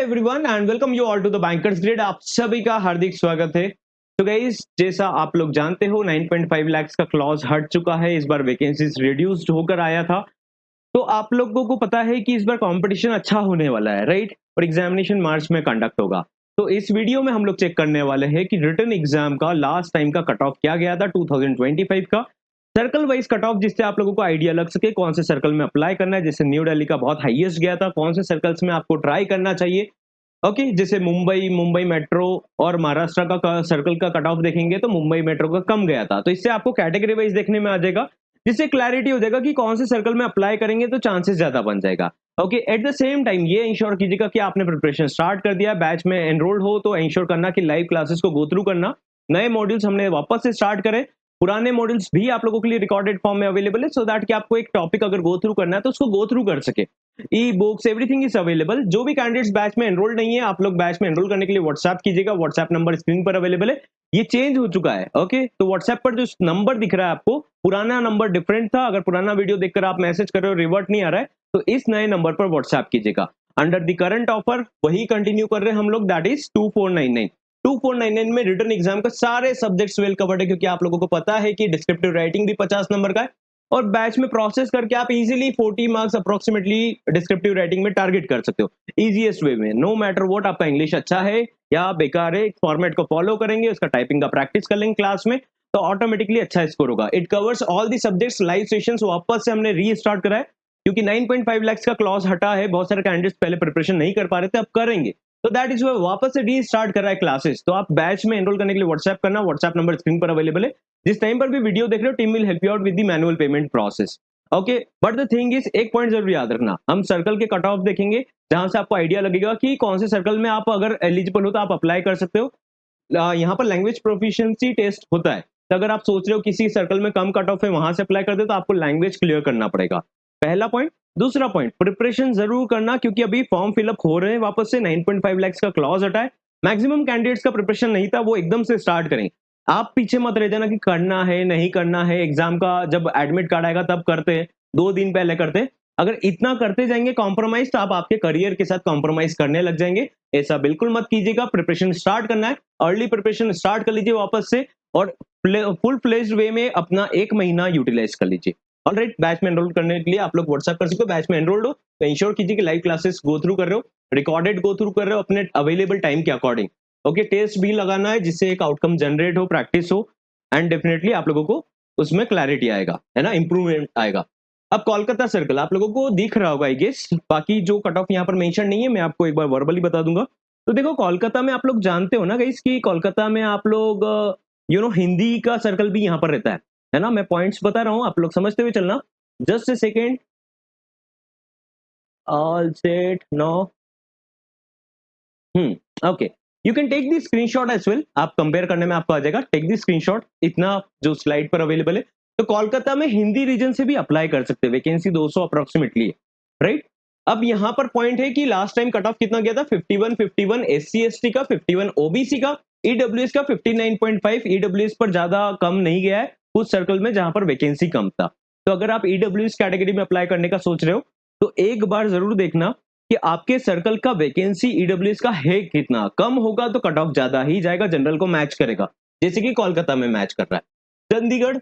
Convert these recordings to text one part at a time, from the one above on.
Everyone and welcome you all to the Bankers Grid. आप सभी का हार्दिक स्वागत है। तो गाइस, जैसा आप लोग जानते हो 9.5 लाख का क्लॉज हट चुका है। इस बार वैकेंसीज रिड्यूस्ड होकर आया था। तो आप लोगों को पता है कि इस बार कंपटीशन अच्छा होने वाला है, राइट? और एग्जामिनेशन मार्च में कंडक्ट होगा। तो इस वीडियो में हम लोग चेक करने वाले हैं कि रिटन एग्जाम का लास्ट टाइम का कट ऑफ क्या गया था 2025 का, सर्कल वाइज कट ऑफ, जिससे आप लोगों को आइडिया लग सके कौन से सर्कल में अप्लाई करना है। जैसे न्यू दिल्ली का बहुत हाईएस्ट गया था, कौन से सर्कल्स में आपको ट्राई करना चाहिए। ओके, जैसे मुंबई मेट्रो और महाराष्ट्र का सर्कल का कट ऑफ देखेंगे तो मुंबई मेट्रो का कम गया था। तो इससे आपको कैटेगरी वाइज देखने में आ जाएगा, जिससे क्लैरिटी हो जाएगा कि कौन से सर्कल में अप्लाई करेंगे तो चांसेस ज्यादा बन जाएगा। Okay, at the same time ये इंश्योर कीजिएगा कि आपने प्रिपरेशन स्टार्ट कर दिया, बैच में एनरोल्ड हो तो इंश्योर करना कि लाइव क्लासेस को गो थ्रू करना। नए मॉड्यूल्स हमने वापस से स्टार्ट करे, पुराने मॉड्यूल्स भी आप लोगों के लिए रिकॉर्डेड फॉर्म में अवेलेबल है, सो दैट कि आपको एक टॉपिक अगर गो थ्रू करना है तो उसको गो थ्रू कर सके। E books everything is available. जो भी कैंडिडेट्स बैच में एनरोल नहीं है, आप लोग बैच में एनरोल करने के लिए व्हाट्सएप कीजिएगा। व्हाट्सएप नंबर स्क्रीन पर अवेलेबल है। ये चेंज हो चुका है। ओके, तो व्हाट्सएप पर जो नंबर दिख रहा है आपको, पुराना नंबर डिफरेंट था। अगर पुराना वीडियो देखकर आप मैसेज कर रहे हो, रिवर्ट नहीं आ रहा है, तो इस नए नंबर पर व्हाट्सएप कीजिएगा। अंडर द करंट ऑफर वही कंटिन्यू कर रहे हैं हम लोग, दैट इज 2499 में रिटन एग्जाम का सारे सब्जेक्ट्स वेल कवर्ड है, क्योंकि आप लोगों को पता है कि डिस्क्रिप्टिव राइटिंग भी 50 नंबर का है और बैच में प्रोसेस करके आप easily 40 marks approximately descriptive writing में टारगेट कर सकते हो इजीएस्ट वे में। नो मैटर व्हाट, आपका इंग्लिश अच्छा है या बेकार है, फॉर्मेट को फॉलो करेंगे, उसका टाइपिंग का प्रैक्टिस कर लेंगे क्लास में, तो ऑटोमेटिकली अच्छा स्कोर होगा। It covers all the subjects. Live sessions वापस से हमने रीस्टार्ट करा है, क्योंकि 9.5 लाख का क्लॉज हटा है। बहुत सारे कैंडिडेट्स पहले प्रिपरेशन नहीं कर पा रहे थे, अब करेंगे, तो दैट इज वापस से रीस्टार्ट कर रहा है क्लासेस। तो आप बैच में एनरोल करने के लिए व्हाट्सएप करना, व्हाट्सएप नंबर स्क्रीन पर अवेलेबल है। जिस टाइम पर भी वीडियो देख रहे हो, team will help you out with the manual payment process. Okay, but the thing is, एक पॉइंट जरूर याद रखना, हम सर्कल के कट ऑफ देखेंगे जहां से आपको आइडिया लगेगा कि कौन से सर्कल में आप अगर एलिजिबल हो तो आप अप्लाई कर सकते हो। यहाँ पर लैंग्वेज प्रोफिशिएंसी टेस्ट होता है, तो अगर आप सोच रहे हो किसी सर्कल में कम कट ऑफ है वहां से अप्लाई कर दे, तो आपको लैंग्वेज क्लियर करना पड़ेगा। पहला पॉइंट। दूसरा पॉइंट, प्रिपरेशन जरूर करना, क्योंकि अभी फॉर्म फिलअप हो रहे हैं वापस से। 9.5 लाख का क्लॉज हटा है। मैक्सिमम कैंडिडेट्स का प्रिपरेशन नहीं था, वो एकदम से स्टार्ट करें। आप पीछे मत रह जाना कि करना है नहीं करना है, एग्जाम का जब एडमिट कार्ड आएगा तब करते हैं, 2 दिन पहले करते हैं। अगर इतना करते जाएंगे कॉम्प्रोमाइज, तो आप आपके करियर के साथ कॉम्प्रोमाइज करने लग जाएंगे। ऐसा बिल्कुल मत कीजिएगा। प्रिपरेशन स्टार्ट करना है, अर्ली प्रिपरेशन स्टार्ट कर लीजिए वापस से, और फुल फ्लेज्ड वे में अपना 1 महीना यूटिलाइज कर लीजिए। ऑलराइट, बैच में एनरोल करने के लिए आप लोग व्हाट्सएप कर सकते हो। बैच में एनरोल्ड हो तो इंश्योर कीजिए कि लाइव क्लासेस गो थ्रू कर रहे हो, रिकॉर्डेड गो थ्रू कर रहे हो अपने अवेलेबल टाइम के अकॉर्डिंग। ओके, टेस्ट भी लगाना है जिससे एक आउटकम जनरेट हो, प्रैक्टिस हो, एंड डेफिनेटली आप लोगों को उसमें क्लैरिटी आएगा, है ना, इंप्रूवमेंट आएगा। अब कोलकाता सर्कल आप लोगों को दिख रहा होगा आई गेस। बाकी जो कट ऑफ यहाँ पर मेंशन नहीं है, मैं आपको एक बार वर्बली बता दूंगा। तो देखो, कोलकाता में आप लोग जानते हो ना गाइस कि कोलकाता में आप लोग हिंदी का सर्कल भी यहाँ पर रहता है ना। मैं पॉइंट्स बता रहा हूँ, आप लोग समझते हुए चलना। Just a second. All set no. Okay, you can take the screenshot as well. आप कंपेयर करने में आपको आ जाएगा, टेक दी स्क्रीनशॉट, इतना जो स्लाइड पर अवेलेबल है। तो कोलकाता में हिंदी रीजन से भी अप्लाई कर सकते हैं, वैकेंसी 200 अप्रोक्सीमेटली है, राइट? अब यहाँ पर पॉइंट है कि लास्ट टाइम कट ऑफ कितना गया था, 51 एससी एसटी का, 51 ओबीसी का, ईडब्ल्यूएस का 59.5। ईडब्ल्यूएस पर ज्यादा कम नहीं गया है कुछ सर्कल में जहां पर वैकेंसी कम था। तो अगर आप ईडब्ल्यूएस कैटेगरी में अप्लाई करने का सोच रहे हो, तो एक बार जरूर देखना कि आपके सर्कल का वैकेंसी ईडब्ल्यूएस का है कितना। कम होगा तो कट ऑफ ज्यादा ही जाएगा, जनरल को मैच करेगा, जैसे कि कोलकाता में मैच कर रहा है। Chandigarh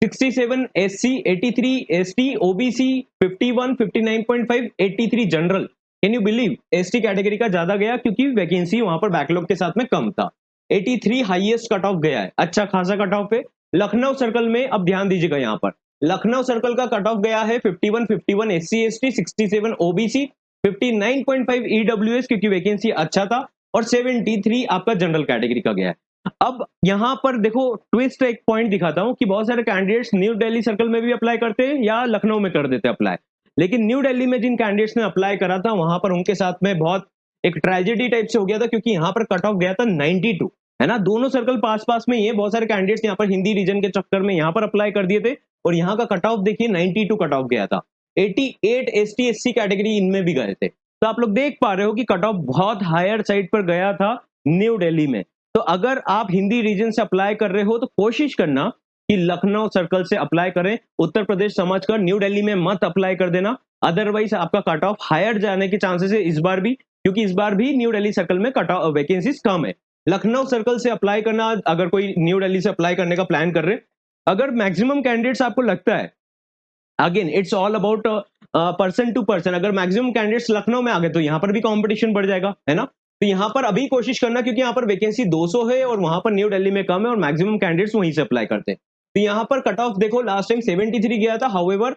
67 SC, 83 ST, OBC 51, 59.5, 83 general. Can you believe, ST category का ज्यादा गया क्योंकि वैकेंसी वहां पर बैकलॉग के साथ में कम था। 83 हाईएस्ट कट ऑफ गया है, अच्छा खासा कट ऑफ है। लखनऊ सर्कल में अब ध्यान दीजिएगा, यहाँ पर लखनऊ सर्कल का कट ऑफ गया है 51 एससी एसटी, 67 ओबीसी, 59.5 ईडब्ल्यूएस क्योंकि वैकेंसी अच्छा था, और 73 आपका जनरल कैटेगरी का गया है। अब यहां पर देखो, ट्विस्ट एक पॉइंट दिखाता हूं कि बहुत सारे कैंडिडेट्स न्यू दिल्ली सर्कल में भी अप्लाई करते हैं या लखनऊ में कर देते अप्लाई, लेकिन न्यू दिल्ली में जिन कैंडिडेट्स ने अप्लाई करा था वहां पर उनके साथ में बहुत एक ट्रेजेडी टाइप से हो गया था, क्योंकि यहाँ पर कट ऑफ गया था 92, है ना। दोनों सर्कल पास पास में ही है। बहुत सारे कैंडिडेट्स यहाँ पर हिंदी रीजन के चक्कर में यहाँ पर अप्लाई कर दिए थे, और यहाँ का कट ऑफ देखिए 92 कट ऑफ गया था। 88 एसटी एससी कैटेगरी इनमें भी गए थे। तो आप लोग देख पा रहे हो कि कट ऑफ बहुत हायर साइड पर गया था न्यू दिल्ली में। तो अगर आप हिंदी रीजन से अप्लाई कर रहे हो तो कोशिश करना कि लखनऊ सर्कल से अप्लाई करें, उत्तर प्रदेश समझकर न्यू दिल्ली में मत अप्लाई कर देना, अदरवाइज आपका कट ऑफ हायर जाने के चांसेस है इस बार भी। क्योंकि इस बार भी न्यू दिल्ली सर्कल में कट ऑफ वैकेंसीज कम है। लखनऊ सर्कल से अप्लाई करना, अगर कोई न्यू दिल्ली से अप्लाई करने का प्लान कर रहे, अगर मैक्सिमम कैंडिडेट्स आपको लगता है, again it's all about person to person, अगर मैक्सिमम कैंडिडेट्स लखनऊ में आ गए तो यहाँ पर भी कंपटीशन बढ़ जाएगा, है ना। तो यहाँ पर अभी कोशिश करना, क्योंकि यहाँ पर वैकेंसी 200 है और वहां पर न्यू दिल्ली में कम है और मैक्सिमम कैंडिडेट्स वहीं से अप्लाई करते हैं। तो यहाँ पर कट ऑफ देखो, लास्ट टाइम 73 गया था, हाउएवर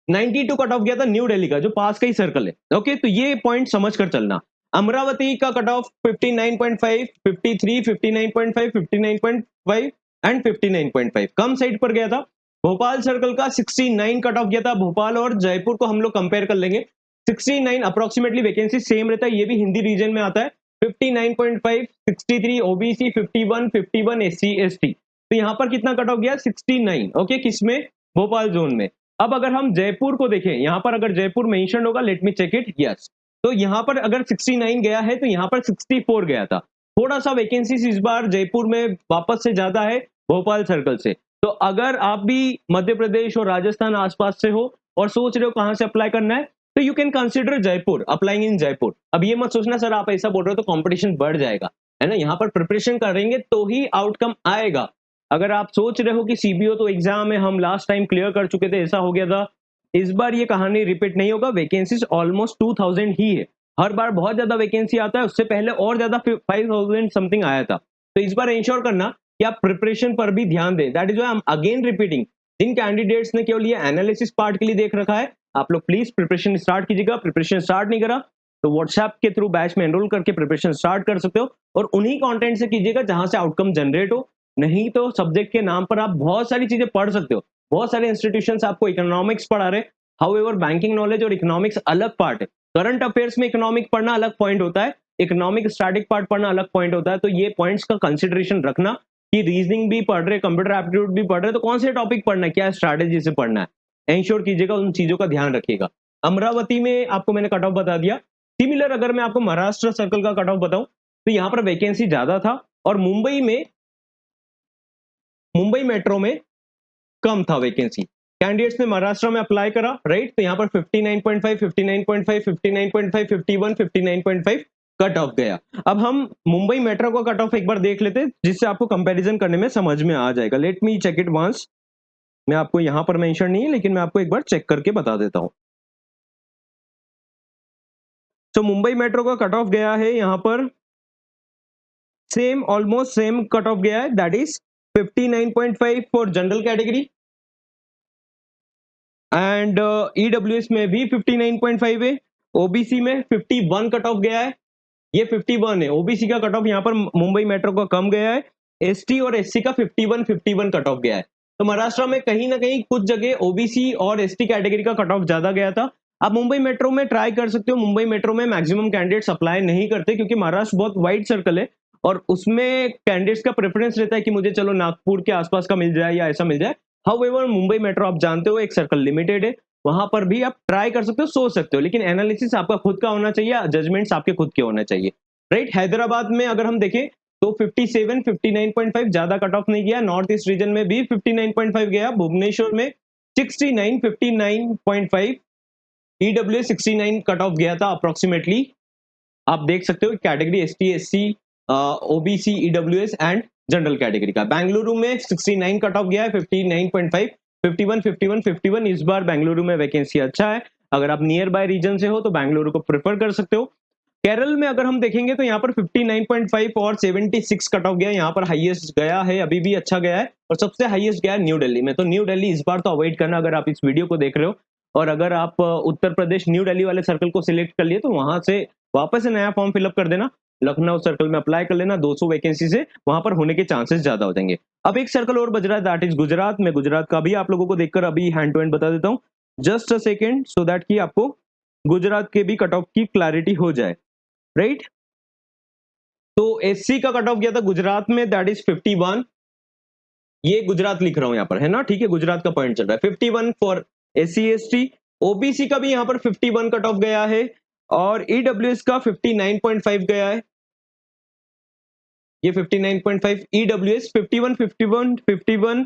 92 कट ऑफ गया था न्यू दिल्ली का, जो पास का ही सर्कल है। ओके, तो ये पॉइंट समझ कर चलना। अमरावती का cut off 59.5, 53, 59.5, 59.5 and 59.5 come side पर गया था। भोपाल सर्कल का 69 कट ऑफ गया था। भोपाल और जयपुर को हम लोग कंपेयर कर लेंगे, 69 अप्रोक्सीमेटली वैकेंसी सेम रहता है, ये भी हिंदी रीजन में आता है। 59.5, 63 ओबीसी, 51, 51 एससी एसटी। तो यहाँ पर कितना कट ऑफ गया? 69। ओके, किसमें? भोपाल जोन में। अब अगर हम जयपुर को देखें, यहाँ पर अगर जयपुर मेंशन होगा, let me check it, yes, तो यहाँ पर अगर 69 गया है तो यहाँ पर 64 गया था। थोड़ा सा वैकेंसीज इस बार जयपुर में वापस से ज्यादा है भोपाल सर्कल से। तो अगर आप भी मध्य प्रदेश और राजस्थान आसपास से हो और सोच रहे हो कहां से अप्लाई करना है, तो you can consider Jaipur, applying in Jaipur. अब ये मत सोचना सर आप ऐसा बोल रहे हो तो कंपटीशन बढ़ जाएगा, है ना। यहाँ पर प्रिपरेशन करेंगे तो ही आउटकम आएगा। अगर आप सोच रहे हो कि सीबीओ तो एग्जाम है, हम लास्ट टाइम क्लियर कर चुके थे, ऐसा हो गया था, इस बार ये कहानी रिपीट नहीं होगा। वैकेंसीज ऑलमोस्ट 2000 ही है। हर बार बहुत ज्यादा वैकेंसी आता है, उससे पहले और ज्यादा 5000 समथिंग आया था। तो इस बार इंश्योर करना कि आप प्रिपरेशन पर भी ध्यान दें। That is why I am again repeating, जिन कैंडिडेट्स ने केवल ये एनालिसिस पार्ट के लिए देख रखा है, आप लोग प्लीज प्रिपरेशन स्टार्ट कीजिएगा। प्रिपरेशन स्टार्ट नहीं करा तो व्हाट्सएप के थ्रू बैच में एनरोल करके प्रिपरेशन स्टार्ट कर सकते हो, और उन्हीं कंटेंट से कीजिएगा जहां से आउटकम जनरेट हो। नहीं तो सब्जेक्ट के नाम पर आप बहुत सारी चीजें पढ़ सकते हो, बहुत सारे इंस्टीट्यूशंस आपको इकोनॉमिक्स पढ़ा रहे। हाउएवर बैंकिंग नॉलेज और इकोनॉमिक्स अलग पार्ट है। करंट अफेयर्स में इकोनॉमिक पढ़ना अलग पॉइंट होता है, इकोनॉमिक स्टैटिक पार्ट पढ़ना अलग पॉइंट होता है। तो ये पॉइंट्स का कंसिडरेशन रखना कि रीजनिंग भी पढ़ रहे, कंप्यूटर एप्टीट्यूड भी पढ़ रहे, तो कौन से टॉपिक पढ़ना है, क्या स्ट्रैटेजी से पढ़ना है, इंश्योर कीजिएगा, उन चीजों का ध्यान रखिएगा। अमरावती में आपको मैंने कट ऑफ बता दिया। सिमिलर अगर मैं आपको महाराष्ट्र सर्कल का कट ऑफ बताऊं तो यहाँ पर वैकेंसी ज्यादा था और मुंबई मेट्रो में कम था वैकेंसी। कैंडिडेट्स ने महाराष्ट्र में अप्लाई करा, राइट, तो यहाँ पर 59.5, 59.5, 59.5, 51, 59.5 कट ऑफ गया। अब हम मुंबई मेट्रो का कट ऑफ एक बार देख लेते हैं, जिससे आपको कंपैरिजन करने में समझ में आ जाएगा। Let me check it once. मैं आपको यहाँ पर मेंशन नहीं है, लेकिन मैं आपको एक बार चेक करके बता देता हूँ। तो मुंबई मेट्रो का कट ऑफ गया है यहाँ पर same, almost same cut off गया है, that is 59.5 for general category and EWS में भी 59.5 है। ओबीसी में 51 कट ऑफ गया है, ये 51 है ओबीसी का कट ऑफ, यहाँ पर मुंबई मेट्रो का कम गया है। एसटी और एससी का 51 कट ऑफ गया है। तो महाराष्ट्र में कहीं ना कहीं कुछ जगह ओबीसी और एसटी कैटेगरी का कट ऑफ ज्यादा गया था। आप मुंबई मेट्रो में ट्राई कर सकते हो। मुंबई मेट्रो में मैक्सिमम कैंडिडेट्स अप्लाई नहीं करते, क्योंकि महाराष्ट्र बहुत वाइड सर्कल है और उसमें कैंडिडेट्स का प्रेफरेंस रहता है कि मुझे चलो नागपुर के आसपास का मिल जाए या ऐसा मिल जाए। हाउएवर मुंबई मेट्रो आप जानते हो एक सर्कल लिमिटेड है, वहां पर भी आप ट्राई कर सकते हो, सोच सकते हो, लेकिन एनालिसिस आपका खुद का होना चाहिए, जजमेंट्स आपके खुद के होने चाहिए, राइट। हैदराबाद में अगर हम देखें तो 57, 59.5 ज्यादा कट ऑफ नहीं गया। नॉर्थ ईस्ट रीजन में भी 59.5 गया। भुवनेश्वर में 69, 59.5, ईडब्ल्यू 69 कट ऑफ गया था अप्रोक्सीमेटली। आप देख सकते हो category ST, SC, OBC, EWS and general category का। बेंगलुरु में 69 कट ऑफ गया है, 59.5, 51, 51, 51। इस बार बेंगलुरु में वैकेंसी अच्छा है। अगर आप नियर बाय रीजन से हो तो बेंगलुरु को प्रेफर कर सकते हो। केरल में अगर हम देखेंगे तो यहाँ पर 59.5 और 76 कट ऑफ गया, यहाँ पर हाईएस्ट गया है, अभी भी अच्छा गया है, और सबसे हाईएस्ट गया है न्यू दिल्ली में। तो न्यू दिल्ली इस बार तो अवॉइड करना अगर आप इस वीडियो को देख रहे हो। और अगर आप उत्तर प्रदेश न्यू दिल्ली वाले सर्कल को सिलेक्ट कर लिए तो वहां से वापस से नया फॉर्म फिलअप कर देना, लखनऊ सर्कल में अप्लाई कर लेना। 200 वैकेंसी से वहां पर होने के चांसेस ज्यादा हो जाएंगे। अब एक सर्कल और बज रहा है, दैट इज गुजरात में। गुजरात का भी आप लोगों को देखकर अभी हैंड टू हैंड बता देता हूँ, just a second, so that कि आपको गुजरात के भी कट ऑफ की क्लैरिटी हो जाए, राइट। तो एससी का कट ऑफ गया था गुजरात में, दैट इज 51। ये गुजरात लिख रहा हूं यहाँ पर, है ना, ठीक है, गुजरात का पॉइंट चल रहा है। 51 फॉर एससी एसटी। ओबीसी का भी यहाँ पर 51 कट ऑफ गया है और ईडब्ल्यूएस का 59.5 गया है, ये 59.5 EWS, 51, 51, 51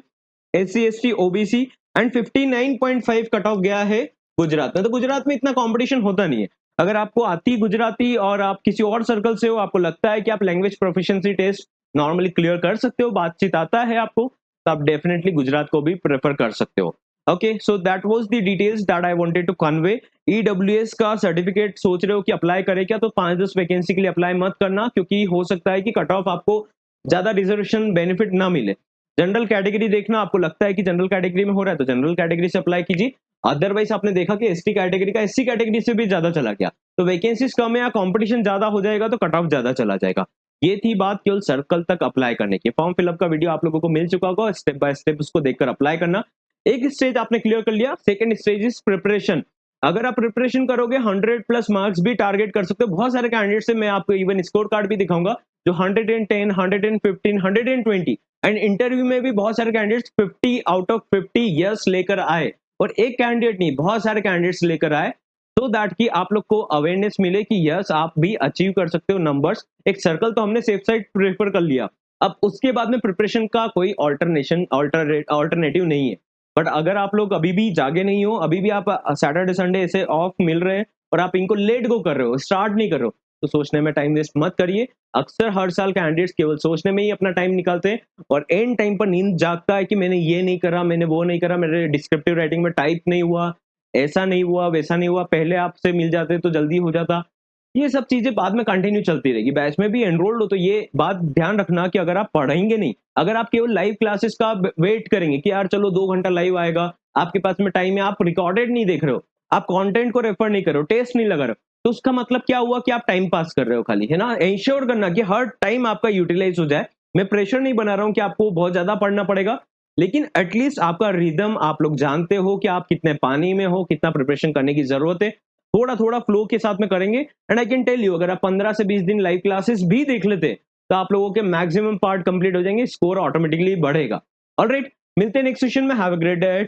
SC ST OBC and 59.5 cut off गया है गुजरात में। तो गुजरात में इतना कंपटीशन होता नहीं है। अगर आपको आती गुजराती और आप किसी और सर्कल से हो, आपको लगता है कि आप language proficiency test normally clear कर सकते हो, बातचीत आता है आपको, तो आप डेफिनेटली गुजरात को भी प्रेफर कर सकते हो। Okay, so that was the details that I wanted to convey. EWS का सर्टिफिकेट सोच रहे हो कि अप्लाई करें क्या, तो 5-10 वैकेंसी के लिए अप्लाई मत करना, क्योंकि हो सकता है कि कट ऑफ आपको ज्यादा रिजर्वेशन बेनिफिट ना मिले। जनरल कैटेगरी देखना, आपको लगता है कि जनरल कैटेगरी में हो रहा है तो जनरल कैटेगरी से अप्लाई कीजिए। अदरवाइज आपने देखा कि एसटी कैटेगरी का एससी कैटेगरी से भी ज्यादा चला गया, तो वैकेंसीज कम है या कंपटीशन ज्यादा हो जाएगा तो कट ऑफ ज्यादा चला जाएगा। ये थी बात केवल सर्कल तक अप्लाई करने की। फॉर्म फिलअप का वीडियो आप लोगों को मिल चुका होगा, स्टेप बाय स्टेप उसको देखकर अप्लाई करना। एक स्टेज आपने क्लियर कर लिया, सेकंड स्टेज इज प्रिपरेशन। अगर आप प्रिपरेशन करोगे 100 प्लस मार्क्स भी टारगेट कर सकते हो। बहुत सारे कैंडिडेट से मैं आपको इवन स्कोर कार्ड भी दिखाऊंगा जो 110, 115, 120 एंड इंटरव्यू में भी बहुत सारे कैंडिडेट्स 50 आउट ऑफ 50 यस लेकर आए, और एक कैंडिडेट नहीं बहुत सारे कैंडिडेट्स लेकर आए, सो दैट कि आप लोग को अवेयरनेस मिले कि यस आप भी अचीव कर सकते हो नंबर्स। एक सर्कल तो हमने सेफ साइड प्रेफर कर लिया, अब उसके बाद में प्रिपरेशन का कोई ऑल्टरनेटिव नहीं है। बट अगर आप लोग अभी भी जागे नहीं हो, अभी भी आप सैटरडे संडे ऐसे ऑफ मिल रहे हैं और आप इनको लेट गो कर रहे हो, स्टार्ट नहीं कर रहे हो, तो सोचने में टाइम वेस्ट मत करिए। अक्सर हर साल कैंडिडेट्स केवल सोचने में ही अपना टाइम निकालते हैं और एंड टाइम पर नींद जागता है कि मैंने ये नहीं करा, मैंने वो नहीं करा, मेरे डिस्क्रिप्टिव राइटिंग में टाइप नहीं हुआ, ऐसा नहीं हुआ, वैसा नहीं हुआ, पहले आपसे मिल जाते तो जल्दी हो जाता। ये सब चीजें बाद में कंटिन्यू चलती रहेगी। बैच में भी एनरोल्ड हो तो ये बात ध्यान रखना कि अगर आप पढ़ेंगे नहीं, अगर आप केवल लाइव क्लासेस का वेट करेंगे कि यार चलो 2 घंटा लाइव आएगा, आपके पास में टाइम है, आप रिकॉर्डेड नहीं देख रहे हो, आप कंटेंट को रेफर नहीं कर रहे हो, टेस्ट नहीं लगा रहे हो, तो उसका मतलब क्या हुआ कि आप टाइम पास कर रहे हो खाली, है ना। इंश्योर करना कि हर टाइम आपका यूटिलाइज हो जाए। मैं प्रेशर नहीं बना रहा हूं कि आपको बहुत ज्यादा पढ़ना पड़ेगा, लेकिन एटलीस्ट आपका रिदम आप लोग जानते हो कि आप कितने पानी में हो, कितना प्रिपरेशन करने की जरूरत है, थोड़ा थोड़ा फ्लो के साथ में करेंगे। And I can tell you अगर आप 15 से 20 दिन लाइव क्लासेस भी देख लेते तो आप लोगों के मैक्सिमम पार्ट कंप्लीट हो जाएंगे, स्कोर ऑटोमेटिकली बढ़ेगा। ऑलराइट, मिलते हैं नेक्स्ट सेशन में। Have a great day.